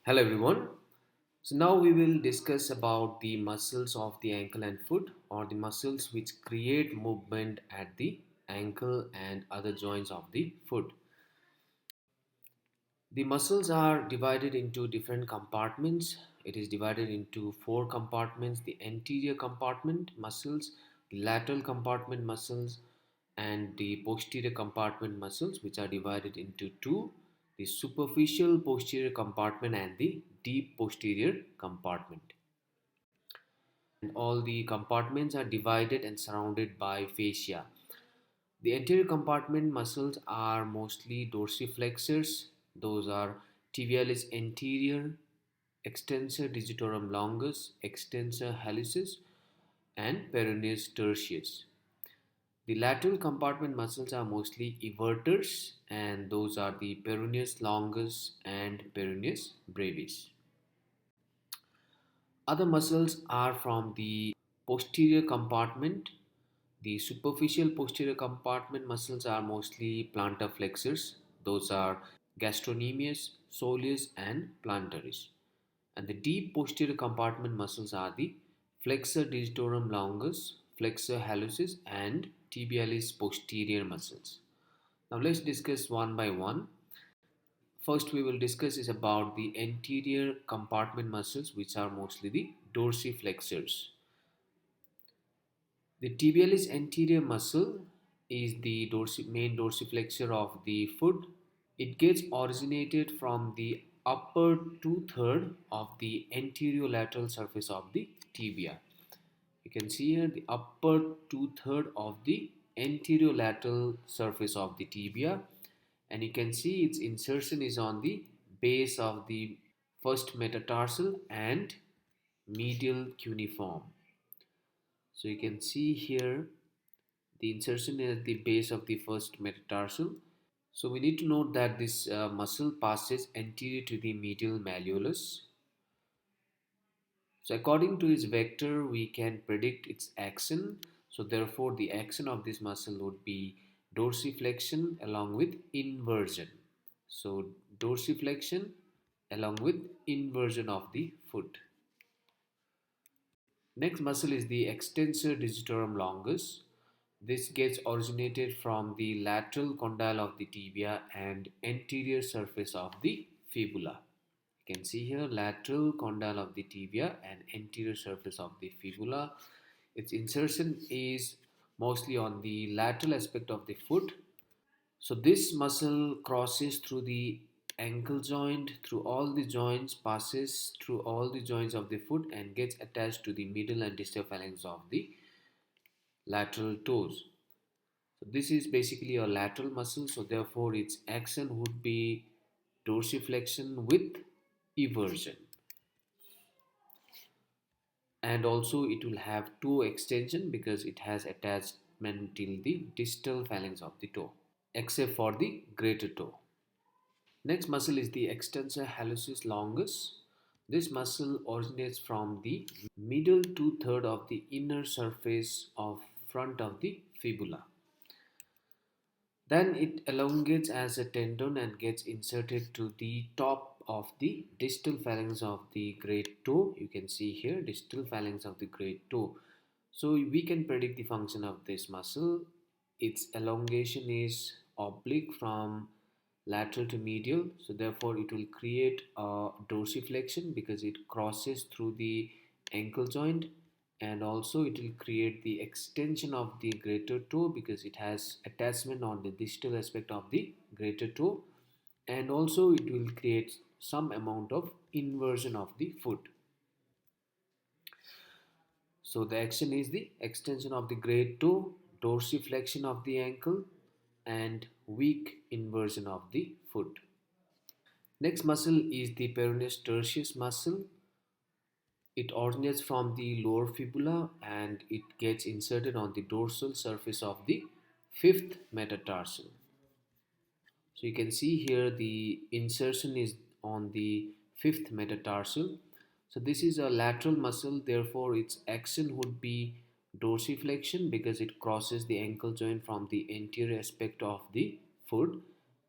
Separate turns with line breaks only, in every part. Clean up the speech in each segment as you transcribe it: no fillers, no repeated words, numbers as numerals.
Hello everyone. So now we will discuss about the muscles of the ankle and foot, or the muscles which create movement at the ankle and other joints of the foot. The muscles are divided into different compartments. It is divided into four compartments: the anterior compartment muscles, the lateral compartment muscles, and the posterior compartment muscles, which are divided into two: the superficial posterior compartment and the deep posterior compartment. And all the compartments are divided and surrounded by fascia. The anterior compartment muscles are mostly dorsiflexors. Those are tibialis anterior, extensor digitorum longus, extensor hallucis, and peroneus tertius. The lateral compartment muscles are mostly everters, and those are the peroneus longus and peroneus brevis. Other muscles are from the posterior compartment. The superficial posterior compartment muscles are mostly plantar flexors. Those are gastrocnemius, soleus, and plantaris. And the deep posterior compartment muscles are the flexor digitorum longus, flexor hallucis, and tibialis posterior muscles. Now let's discuss one by one. First, we will discuss is about the anterior compartment muscles, which are mostly the dorsiflexors. The tibialis anterior muscle is the main dorsiflexor of the foot. It gets originated from the upper two-third of the anterolateral surface of the tibia. You can see here the upper two-third of the anterolateral surface of the tibia, and you can see its insertion is on the base of the first metatarsal and medial cuneiform. So you can see here the insertion is at the base of the first metatarsal. So we need to note that this muscle passes anterior to the medial malleolus. So according to its vector, we can predict its action. So therefore, the action of this muscle would be dorsiflexion along with inversion. So dorsiflexion along with inversion of the foot. Next muscle is the extensor digitorum longus. This gets originated from the lateral condyle of the tibia and anterior surface of the fibula. You can see here lateral condyle of the tibia and anterior surface of the fibula. Its insertion is mostly on the lateral aspect of the foot. So this muscle crosses through the ankle joint, through all the joints, passes through all the joints of the foot and gets attached to the middle and distal phalanx of the lateral toes. So this is basically a lateral muscle, so therefore its action would be dorsiflexion with eversion. And also it will have toe extension because it has attachment till the distal phalanx of the toe, except for the greater toe. Next muscle is the extensor hallucis longus. This muscle originates from the middle two-third of the inner surface of front of the fibula. Then it elongates as a tendon and gets inserted to the top of the distal phalanx of the great toe. You can see here distal phalanx of the great toe. So we can predict the function of this muscle. Its elongation is oblique from lateral to medial. So therefore it will create a dorsiflexion because it crosses through the ankle joint, and also it will create the extension of the greater toe because it has attachment on the distal aspect of the greater toe, and also it will create some amount of inversion of the foot. So the action is the extension of the great toe, dorsiflexion of the ankle, and weak inversion of the foot. Next muscle is the peroneus tertius muscle. It originates from the lower fibula and it gets inserted on the dorsal surface of the fifth metatarsal. So you can see here the insertion is on the fifth metatarsal. So this is a lateral muscle, therefore its action would be dorsiflexion because it crosses the ankle joint from the anterior aspect of the foot,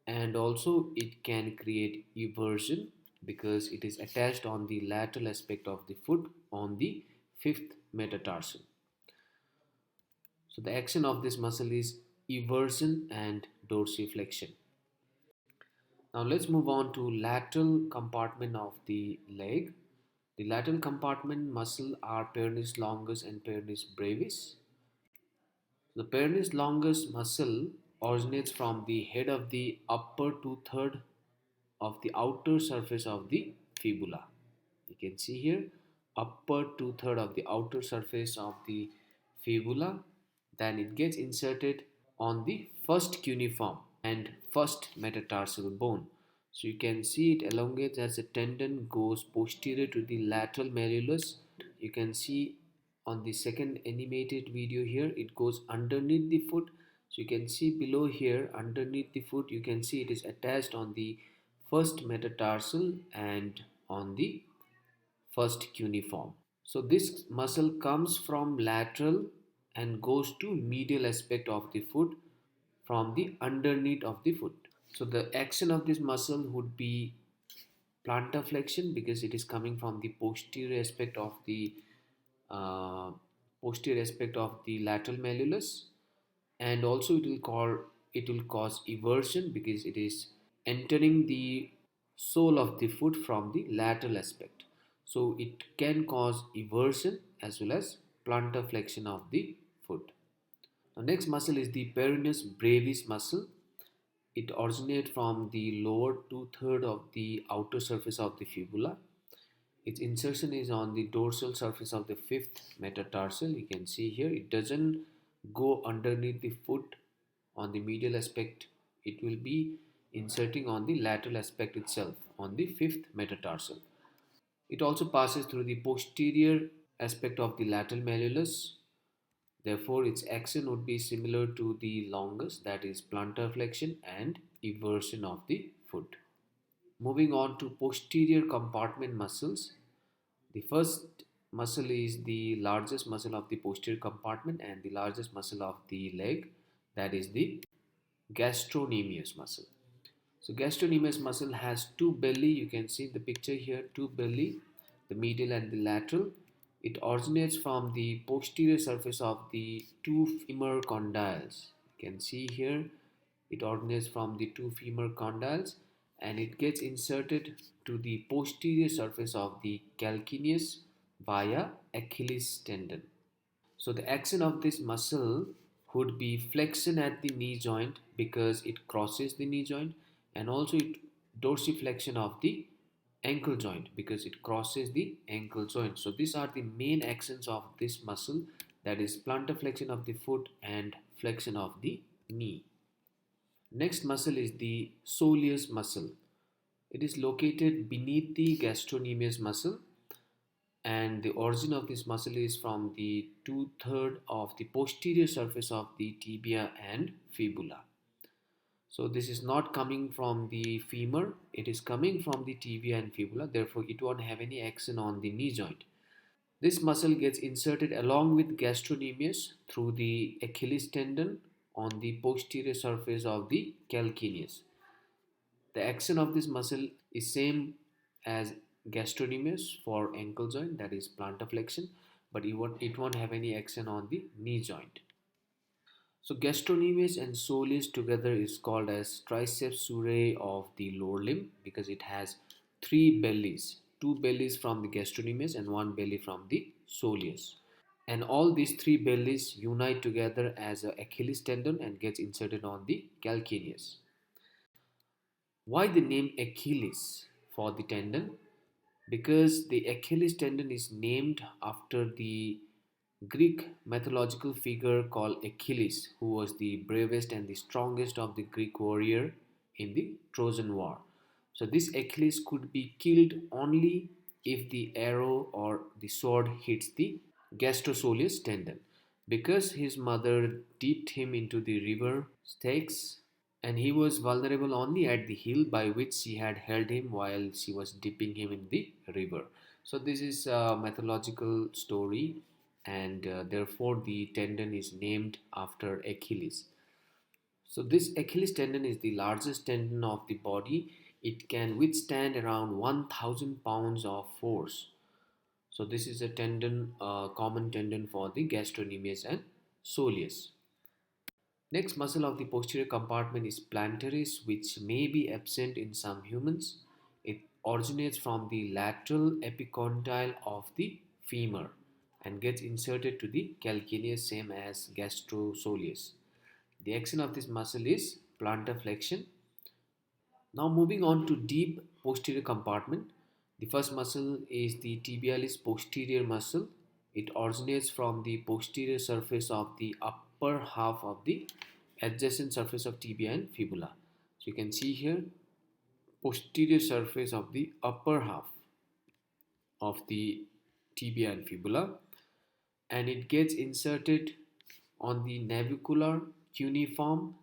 and also it can create eversion because it is attached on the lateral aspect of the foot on the fifth metatarsal. So the action of this muscle is eversion and dorsiflexion. Now let's move on to lateral compartment of the leg. The lateral compartment muscle are peroneus longus and peroneus brevis. The peroneus longus muscle originates from the head of the upper two-third of the outer surface of the fibula. You can see here upper two-third of the outer surface of the fibula. Then it gets inserted on the first cuneiform and first metatarsal bone. So you can see it elongates as the tendon goes posterior to the lateral malleolus. You can see on the second animated video here, it goes underneath the foot. So you can see below here underneath the foot, you can see it is attached on the first metatarsal and on the first cuneiform. So this muscle comes from lateral and goes to medial aspect of the foot from the underneath of the foot. So the action of this muscle would be plantar flexion because it is coming from the uh, posterior aspect of the lateral malleolus, and also it will cause eversion because it is entering the sole of the foot from the lateral aspect. So it can cause eversion as well as plantar flexion of the foot. The next muscle is the peroneus brevis muscle. It originates from the lower two-third of the outer surface of the fibula. Its insertion is on the dorsal surface of the fifth metatarsal. You can see here it doesn't go underneath the foot on the medial aspect. It will be inserting on the lateral aspect itself on the fifth metatarsal. It also passes through the posterior aspect of the lateral malleolus. Therefore, its action would be similar to the longus, that is plantar flexion and eversion of the foot. Moving on to posterior compartment muscles. The first muscle is the largest muscle of the posterior compartment and the largest muscle of the leg, that is the gastrocnemius muscle. So gastrocnemius muscle has two belly. You can see in the picture here, two belly, the medial and the lateral. It originates from the posterior surface of the two femur condyles. You can see here, it originates from the two femur condyles and it gets inserted to the posterior surface of the calcaneus via Achilles tendon. So the action of this muscle would be flexion at the knee joint because it crosses the knee joint, and also dorsiflexion of the ankle joint because it crosses the ankle joint. So these are the main actions of this muscle, that is plantar flexion of the foot and flexion of the knee. Next muscle is the soleus muscle. It is located beneath the gastrocnemius muscle, and the origin of this muscle is from the two-third of the posterior surface of the tibia and fibula. So this is not coming from the femur, it is coming from the tibia and fibula, therefore it won't have any action on the knee joint. This muscle gets inserted along with gastrocnemius through the Achilles tendon on the posterior surface of the calcaneus. The action of this muscle is same as gastrocnemius for ankle joint, that is plantar flexion, but it won't have any action on the knee joint. So gastrocnemius and soleus together is called as triceps surae of the lower limb because it has three bellies, two bellies from the gastrocnemius and one belly from the soleus. And all these three bellies unite together as a Achilles tendon and gets inserted on the calcaneus. Why the name Achilles for the tendon? Because the Achilles tendon is named after the Greek mythological figure called Achilles, who was the bravest and the strongest of the Greek warrior in the Trojan War. So this Achilles could be killed only if the arrow or the sword hits the gastrocnemius tendon. Because his mother dipped him into the river Styx, and he was vulnerable only at the hill by which she had held him while she was dipping him in the river. So this is a mythological story, and therefore the tendon is named after Achilles. So this Achilles tendon is the largest tendon of the body. It can withstand around 1000 pounds of force. So this is a tendon, common tendon for the gastrocnemius and soleus. Next muscle of the posterior compartment is plantaris, which may be absent in some humans. It originates from the lateral epicondyle of the femur and gets inserted to the calcaneus, same as gastrosoleus. The action of this muscle is plantar flexion. Now moving on to deep posterior compartment. The first muscle is the tibialis posterior muscle. It originates from the posterior surface of the upper half of the adjacent surface of tibia and fibula. So you can see here posterior surface of the upper half of the tibia and fibula, and it gets inserted on the navicular, cuneiform,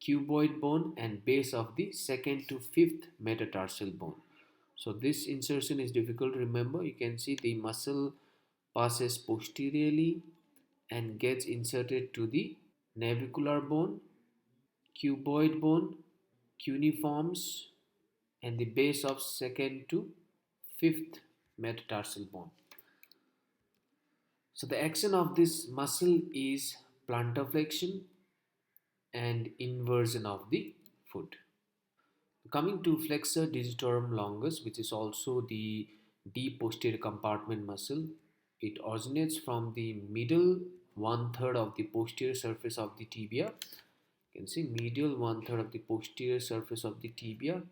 cuboid bone and base of the second to fifth metatarsal bone. So this insertion is difficult to remember. You can see the muscle passes posteriorly and gets inserted to the navicular bone, cuboid bone, cuneiforms and the base of second to fifth metatarsal bone. So the action of this muscle is plantar flexion and inversion of the foot. Coming to flexor digitorum longus, which is also the deep posterior compartment muscle, it originates from the middle one third of the posterior surface of the tibia. You can see medial one third of the posterior surface of the tibia,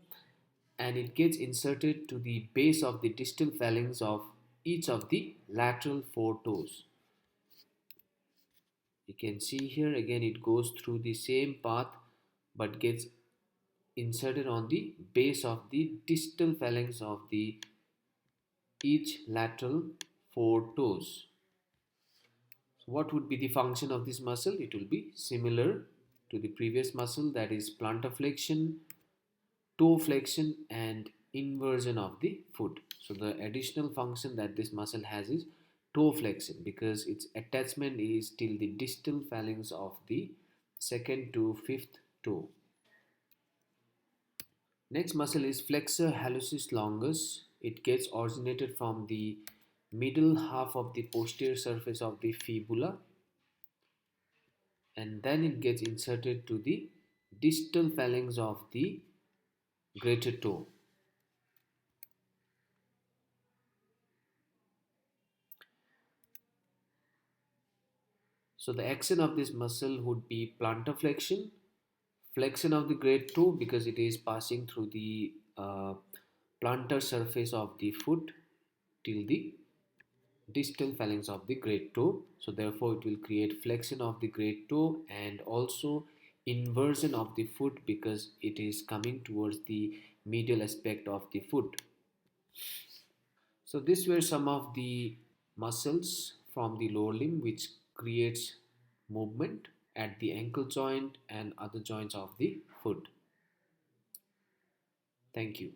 and it gets inserted to the base of the distal phalanx of each of the lateral four toes. You can see here again it goes through the same path but gets inserted on the base of the distal phalanx of the each lateral four toes. So what would be the function of this muscle? It will be similar to the previous muscle, that is plantar flexion, toe flexion and inversion of the foot. So the additional function that this muscle has is toe flexion because its attachment is till the distal phalanx of the second to fifth toe. Next muscle is flexor hallucis longus. It gets originated from the middle half of the posterior surface of the fibula, and then it gets inserted to the distal phalanx of the greater toe. So the action of this muscle would be plantar flexion, flexion of the great toe because it is passing through the plantar surface of the foot till the distal phalanx of the great toe. So therefore it will create flexion of the great toe and also inversion of the foot because it is coming towards the medial aspect of the foot. So these were some of the muscles from the lower limb which creates movement at the ankle joint and other joints of the foot. Thank you.